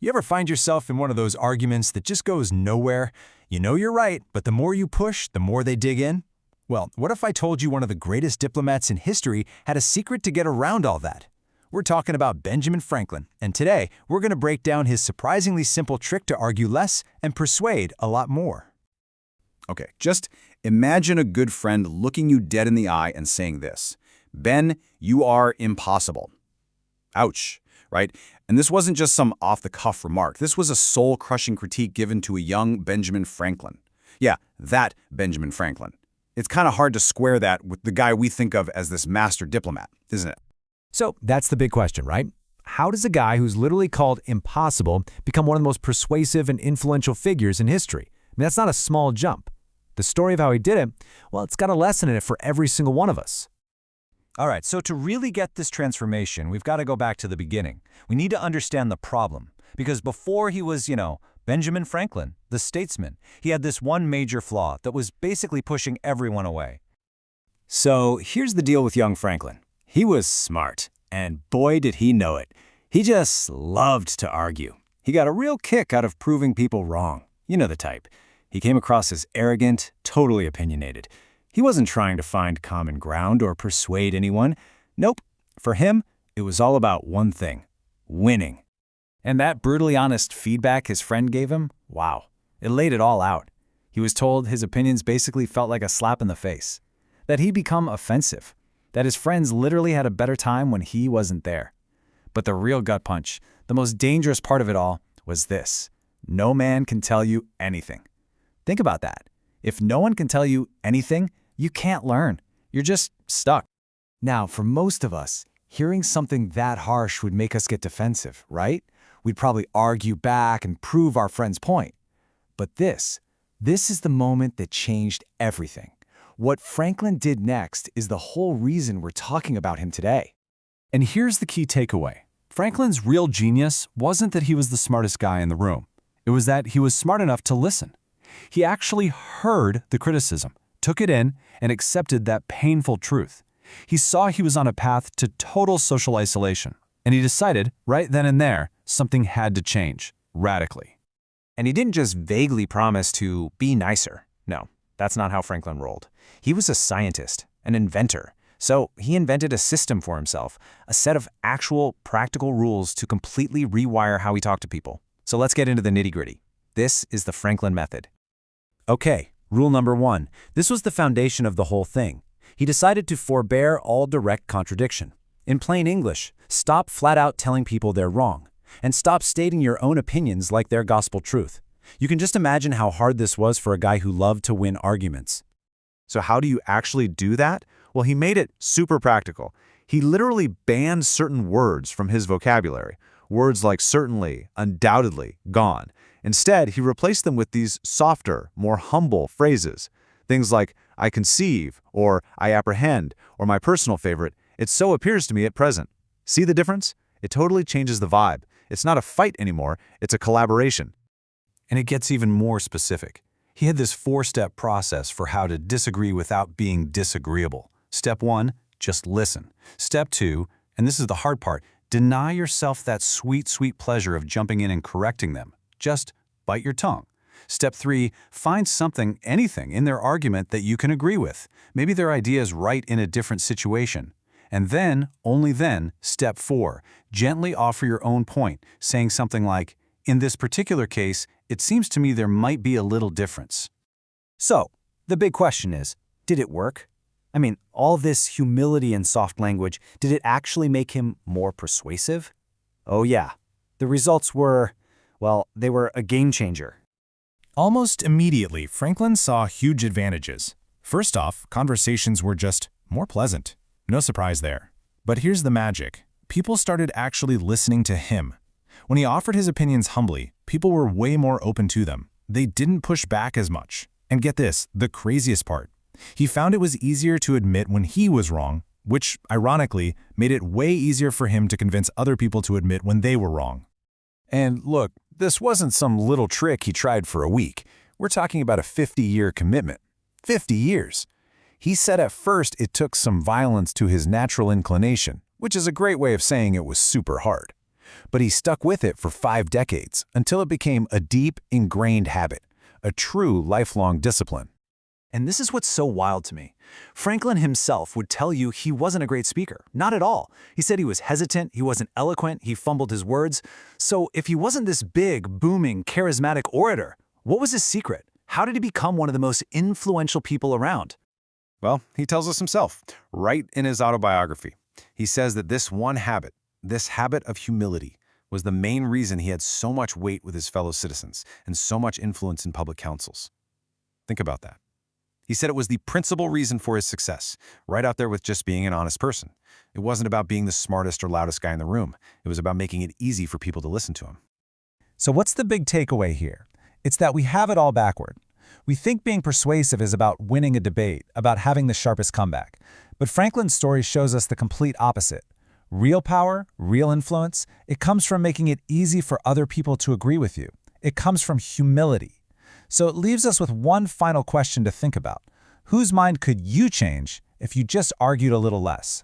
You ever find yourself in one of those arguments that just goes nowhere? You know you're right, but the more you push, the more they dig in? Well, what if I told you one of the greatest diplomats in history had a secret to get around all that? We're talking about Benjamin Franklin, and today we're going to break down his surprisingly simple trick to argue less and persuade a lot more. Okay, just imagine a good friend looking you dead in the eye and saying this: Ben, you are impossible. Ouch, right? And this wasn't just some off-the-cuff remark. This was a soul-crushing critique given to a young Benjamin Franklin. Yeah, that Benjamin Franklin. It's kind of hard to square that with the guy we think of as this master diplomat, isn't it? So that's the big question, right? How does a guy who's literally called impossible become one of the most persuasive and influential figures in history? I mean, that's not a small jump. The story of how he did it, well, it's got a lesson in it for every single one of us. All right, so to really get this transformation, we've got to go back to the beginning. We need to understand the problem, because before he was, Benjamin Franklin, the statesman, he had this one major flaw that was basically pushing everyone away. So here's the deal with young Franklin. He was smart, and boy did he know it. He just loved to argue. He got a real kick out of proving people wrong. You know the type. He came across as arrogant, totally opinionated. He wasn't trying to find common ground or persuade anyone. Nope. For him, it was all about one thing: winning. And that brutally honest feedback his friend gave him, wow, it laid it all out. He was told his opinions basically felt like a slap in the face, that he'd become offensive, that his friends literally had a better time when he wasn't there. But the real gut punch, the most dangerous part of it all, was this: no man can tell you anything. Think about that. If no one can tell you anything, you can't learn. You're just stuck. Now, for most of us, hearing something that harsh would make us get defensive, right? We'd probably argue back and prove our friend's point. But this is the moment that changed everything. What Franklin did next is the whole reason we're talking about him today. And here's the key takeaway. Franklin's real genius wasn't that he was the smartest guy in the room. It was that he was smart enough to listen. He actually heard the criticism, took it in, and accepted that painful truth. He saw he was on a path to total social isolation, and he decided, right then and there, something had to change, radically. And he didn't just vaguely promise to be nicer. No, that's not how Franklin rolled. He was a scientist, an inventor. So he invented a system for himself, a set of actual practical rules to completely rewire how he talked to people. So let's get into the nitty-gritty. This is the Franklin method. Okay, rule number 1. This was the foundation of the whole thing. He decided to forbear all direct contradiction. In plain English, stop flat out telling people they're wrong, and stop stating your own opinions like they're gospel truth. You can just imagine how hard this was for a guy who loved to win arguments. So how do you actually do that? Well, he made it super practical. He literally banned certain words from his vocabulary. Words like certainly, undoubtedly, gone. Instead, he replaced them with these softer, more humble phrases. Things like, I conceive, or I apprehend, or my personal favorite, it so appears to me at present. See the difference? It totally changes the vibe. It's not a fight anymore, it's a collaboration. And it gets even more specific. He had this 4-step process for how to disagree without being disagreeable. Step 1, just listen. Step 2, and this is the hard part, deny yourself that sweet, sweet pleasure of jumping in and correcting them. Just bite your tongue. Step 3, find something, anything, in their argument that you can agree with. Maybe their idea is right in a different situation. And then, only then, step 4, gently offer your own point, saying something like, in this particular case, it seems to me there might be a little difference. So, the big question is, did it work? I mean, all this humility and soft language, did it actually make him more persuasive? Oh yeah. The results were, well, they were a game changer. Almost immediately, Franklin saw huge advantages. First off, conversations were just more pleasant. No surprise there. But here's the magic. People started actually listening to him. When he offered his opinions humbly, people were way more open to them. They didn't push back as much. And get this, the craziest part. He found it was easier to admit when he was wrong, which, ironically, made it way easier for him to convince other people to admit when they were wrong. And look, this wasn't some little trick he tried for a week. We're talking about a 50-year commitment. 50 years. He said at first it took some violence to his natural inclination, which is a great way of saying it was super hard. But he stuck with it for 5 decades until it became a deep, ingrained habit, a true lifelong discipline. And this is what's so wild to me. Franklin himself would tell you he wasn't a great speaker. Not at all. He said he was hesitant, he wasn't eloquent, he fumbled his words. So if he wasn't this big, booming, charismatic orator, what was his secret? How did he become one of the most influential people around? Well, he tells us himself, right in his autobiography. He says that this one habit, this habit of humility, was the main reason he had so much weight with his fellow citizens and so much influence in public councils. Think about that. He said it was the principal reason for his success, right out there with just being an honest person. It wasn't about being the smartest or loudest guy in the room. It was about making it easy for people to listen to him. So what's the big takeaway here? It's that we have it all backward. We think being persuasive is about winning a debate, about having the sharpest comeback. But Franklin's story shows us the complete opposite. Real power, real influence, it comes from making it easy for other people to agree with you. It comes from humility. So it leaves us with one final question to think about. Whose mind could you change if you just argued a little less?